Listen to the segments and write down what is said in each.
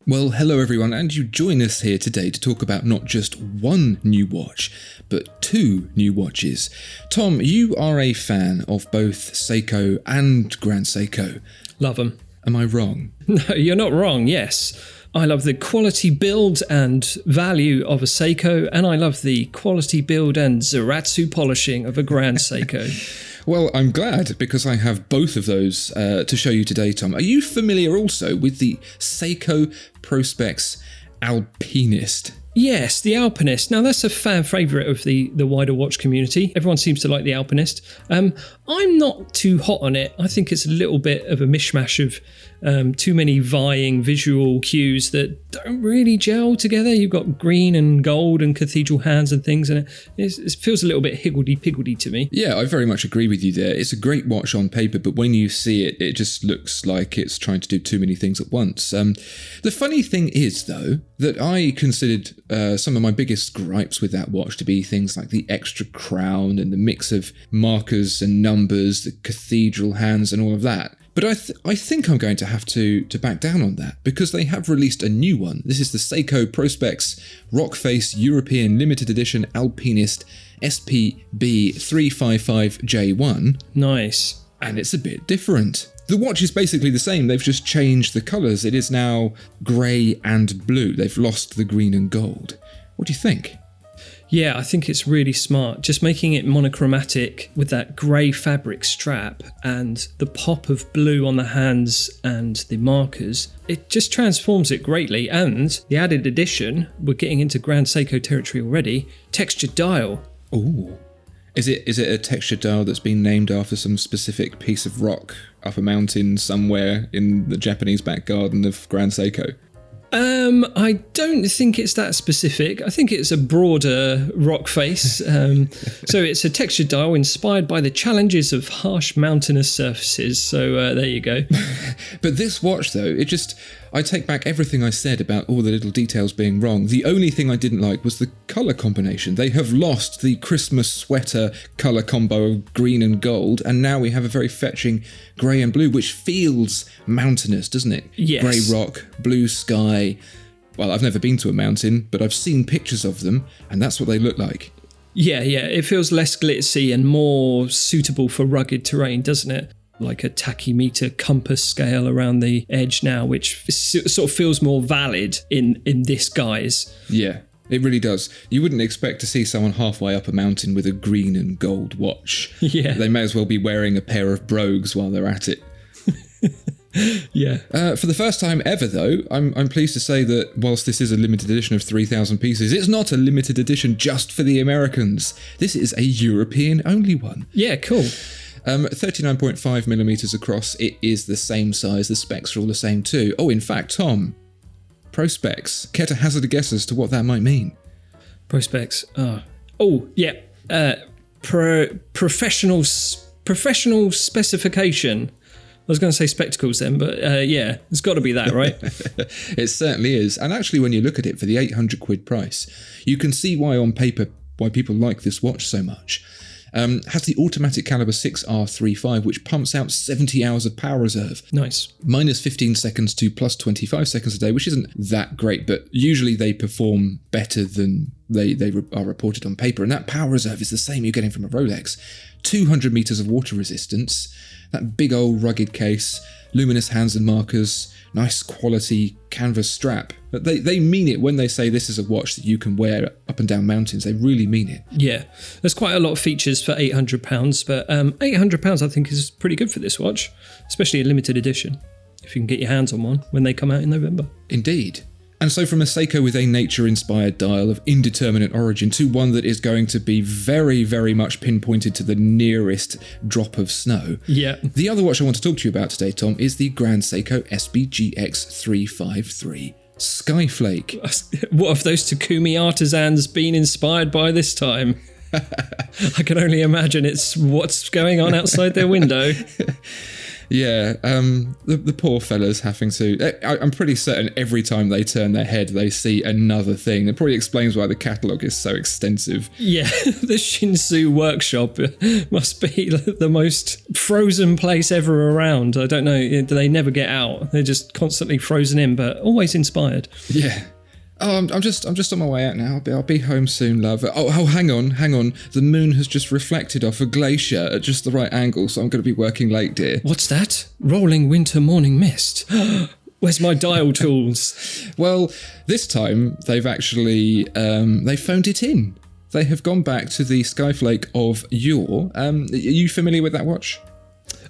Well, hello everyone, and you join us here today to talk about not just one new watch, but two new watches. Tom, you are a fan of both Seiko and Grand Seiko. Love them. Am I wrong? No, you're not wrong, yes. I love the quality build and value of a Seiko, and I love the quality build and Zaratsu polishing of a Grand Seiko. Well, I'm glad because I have both of those to show you today, Tom. Are you familiar also with the Seiko Prospex Alpinist? Yes, the Alpinist. Now, that's a fan favourite of the wider watch community. Everyone seems to like the Alpinist. I'm not too hot on it. I think it's a little bit of a mishmash of too many vying visual cues that don't really gel together. You've got green and gold and cathedral hands and things, and it feels a little bit higgledy-piggledy to me. Yeah, I very much agree with you there. It's a great watch on paper, but when you see it, it just looks like it's trying to do too many things at once. The funny thing is, though, that I considered some of my biggest gripes with that watch to be things like the extra crown and the mix of markers and numbers, the cathedral hands and all of that. But I think I'm going to have to back down on that because they have released a new one. This is the Seiko Prospex Rockface European Limited Edition Alpinist SPB 355J1. Nice. And it's a bit different. The watch is basically the same, they've just changed the colours. It is now grey and blue. They've lost the green and gold. What do you think? Yeah, I think it's really smart. Just making it monochromatic with that grey fabric strap and the pop of blue on the hands and the markers, it just transforms it greatly. And the added addition, we're getting into Grand Seiko territory already, textured dial. Ooh. Is it a textured dial that's been named after some specific piece of rock up a mountain somewhere in the Japanese back garden of Grand Seiko? I don't think it's that specific. I think it's a broader rock face. So it's a textured dial inspired by the challenges of harsh mountainous surfaces. So there you go. But this watch, though, I take back everything I said about all the little details being wrong. The only thing I didn't like was the colour combination. They have lost the Christmas sweater colour combo of green and gold, and now we have a very fetching grey and blue, which feels mountainous, doesn't it? Yes. Grey rock, blue sky. Well, I've never been to a mountain, but I've seen pictures of them, and that's what they look like. Yeah, it feels less glitzy and more suitable for rugged terrain, doesn't it? Like a tachymeter compass scale around the edge now, which sort of feels more valid in this guise. Yeah, it really does. You wouldn't expect to see someone halfway up a mountain with a green and gold watch. Yeah. They may as well be wearing a pair of brogues while they're at it. Yeah. For the first time ever, though, I'm pleased to say that whilst this is a limited edition of 3,000 pieces, it's not a limited edition just for the Americans. This is a European-only one. Yeah, cool. 39.5 millimeters across. It is the same size. The specs are all the same too. Oh, in fact, Tom, Prospex. Care to hazard a guess as to what that might mean? Prospex. Oh, yeah. Professional specification. I was going to say spectacles then, but yeah, it's got to be that, right? It certainly is. And actually, when you look at it for the 800 quid price, you can see why on paper, why people like this watch so much. Has the automatic caliber 6R35, which pumps out 70 hours of power reserve. Nice. Minus 15 seconds to plus 25 seconds a day, which isn't that great, but usually they perform better than they are reported on paper. And that power reserve is the same you're getting from a Rolex. 200 meters of water resistance, that big old rugged case, luminous hands and markers, nice quality canvas strap. But they mean it when they say this is a watch that you can wear up and down mountains. They really mean it. Yeah, there's quite a lot of features for £800, but £800 I think is pretty good for this watch, especially a limited edition, if you can get your hands on one when they come out in November. Indeed. And so from a Seiko with a nature-inspired dial of indeterminate origin to one that is going to be very, very much pinpointed to the nearest drop of snow. Yeah. The other watch I want to talk to you about today, Tom, is the Grand Seiko SBGX 353 Skyflake. What have those Takumi artisans been inspired by this time? I can only imagine it's what's going on outside their window. Yeah, the poor fellas having to... I'm pretty certain every time they turn their head, they see another thing. It probably explains why the catalogue is so extensive. Yeah, the Shinsu workshop must be the most frozen place ever around. I don't know, they never get out. They're just constantly frozen in, but always inspired. Yeah. Oh, I'm just on my way out now. I'll be home soon, love. Oh, hang on. The moon has just reflected off a glacier at just the right angle, so I'm going to be working late, dear. What's that? Rolling winter morning mist. Where's my dial tools? Well, this time they've actually they phoned it in. They have gone back to the Skyflake of yore. Are you familiar with that watch?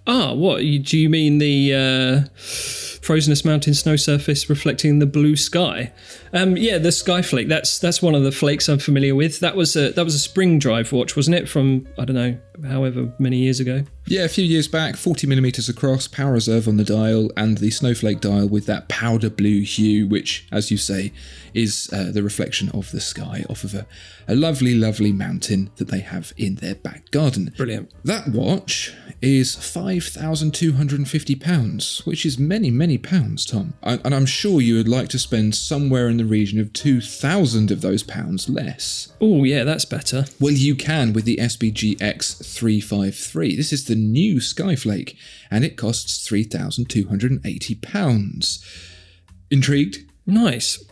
Ah, what? Do you mean the Frozenest Mountain snow surface reflecting the blue sky? Yeah, the Skyflake. That's one of the flakes I'm familiar with. That was a spring drive watch, wasn't it? From, I don't know, however many years ago. Yeah, a few years back, 40mm across, power reserve on the dial, and the snowflake dial with that powder blue hue, which, as you say, is the reflection of the sky off of a lovely, lovely mountain that they have in their back garden. Brilliant. That watch is £5,250, which is many, many pounds, Tom. And I'm sure you would like to spend somewhere in the region of 2,000 of those pounds less. Oh, yeah, that's better. Well, you can with the SBGX 353. This is the new Skyflake, and it costs £3,280. Intrigued? Nice.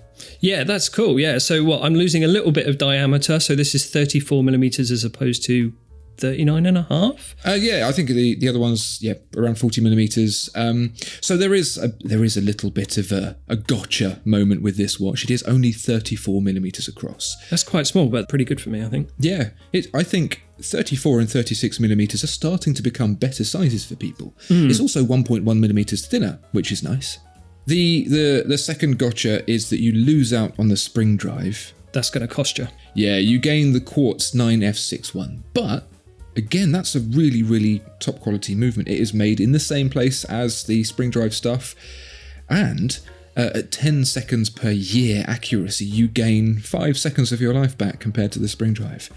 Yeah, that's cool. Yeah, so what? I'm losing a little bit of diameter, so this is 34mm as opposed to 39.5. Yeah, I think the other one's around 40mm. So there is a little bit of a gotcha moment with this watch. It is only 34mm across. That's quite small, but pretty good for me, I think. Yeah, I think 34 and 36mm are starting to become better sizes for people. It's also 1.1mm thinner, which is nice. The second gotcha is that you lose out on the spring drive. That's going to cost you. Yeah, you gain the Quartz 9F61, but again, that's a really, really top quality movement. It is made in the same place as the spring drive stuff, and at 10 seconds per year accuracy, you gain 5 seconds of your life back compared to the spring drive.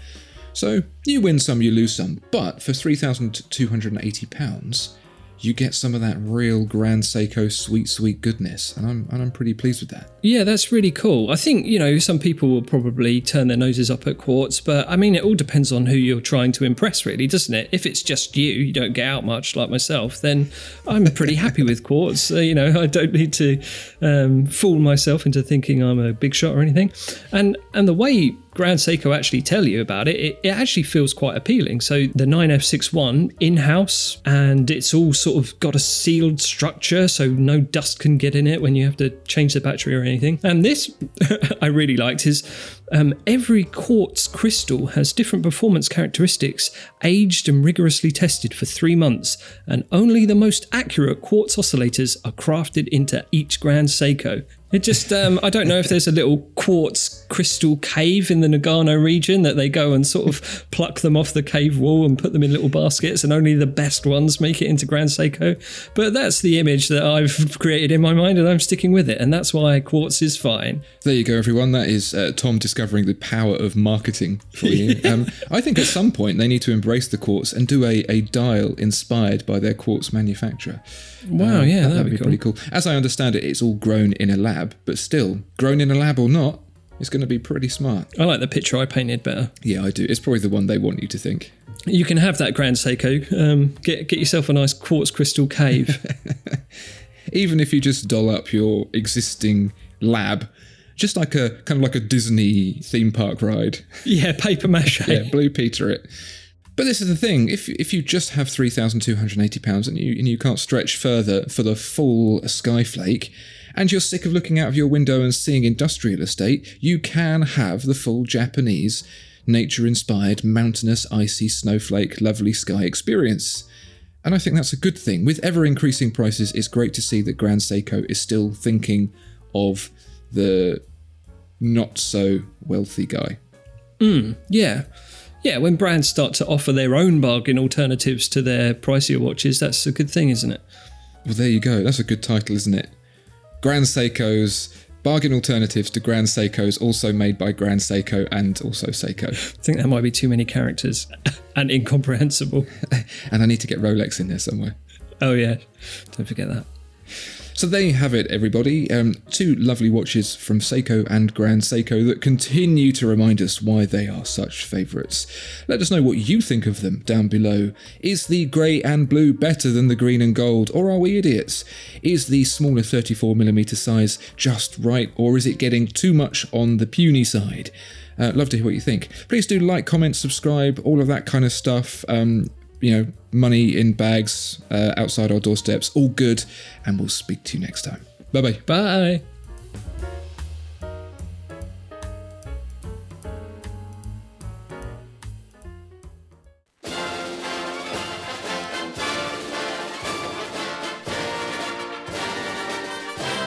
So you win some, you lose some, but for £3,280, you get some of that real Grand Seiko sweet, sweet goodness, and I'm pretty pleased with that. Yeah, that's really cool. I think, some people will probably turn their noses up at Quartz, but I mean, it all depends on who you're trying to impress, really, doesn't it? If it's just you don't get out much like myself, then I'm pretty happy with Quartz. I don't need to fool myself into thinking I'm a big shot or anything. And the way Grand Seiko actually tell you about it, it actually feels quite appealing. So the 9F61 in-house, and it's all sort of got a sealed structure, so no dust can get in it when you have to change the battery or anything. And this I really liked is every quartz crystal has different performance characteristics, aged and rigorously tested for 3 months, and only the most accurate quartz oscillators are crafted into each Grand Seiko. It just, I don't know if there's a little quartz crystal cave in the Nagano region that they go and sort of pluck them off the cave wall and put them in little baskets, and only the best ones make it into Grand Seiko. But that's the image that I've created in my mind, and I'm sticking with it, and that's why quartz is fine. There you go, everyone. That is Tom discovering the power of marketing for you. I think at some point they need to embrace the quartz and do a dial inspired by their quartz manufacturer. Wow, yeah, that'd be cool. Pretty cool. As I understand it, it's all grown in a lab, but still, grown in a lab or not, it's going to be pretty smart. I like the picture I painted better. Yeah, I do. It's probably the one they want you to think. You can have that Grand Seiko. Get yourself a nice quartz crystal cave. Even if you just doll up your existing lab, just like a kind of like a Disney theme park ride. Yeah, paper mache. Yeah, Blue Peter it. But this is the thing, if you just have £3,280 and you can't stretch further for the full Skyflake, and you're sick of looking out of your window and seeing industrial estate, you can have the full Japanese, nature-inspired, mountainous, icy, snowflake, lovely sky experience. And I think that's a good thing. With ever-increasing prices, it's great to see that Grand Seiko is still thinking of the not-so-wealthy guy. Yeah. Yeah, when brands start to offer their own bargain alternatives to their pricier watches, that's a good thing, isn't it? Well, there you go. That's a good title, isn't it? Grand Seiko's bargain alternatives to Grand Seiko's, also made by Grand Seiko and also Seiko. I think that might be too many characters and incomprehensible. And I need to get Rolex in there somewhere. Oh, yeah. Don't forget that. So there you have it, everybody. Two lovely watches from Seiko and Grand Seiko that continue to remind us why they are such favourites. Let us know what you think of them down below. Is the grey and blue better than the green and gold, or are we idiots? Is the smaller 34mm size just right, or is it getting too much on the puny side? Love to hear what you think. Please do like, comment, subscribe, all of that kind of stuff. Money in bags outside our doorsteps, all good, and we'll speak to you next time. Bye-bye. Bye.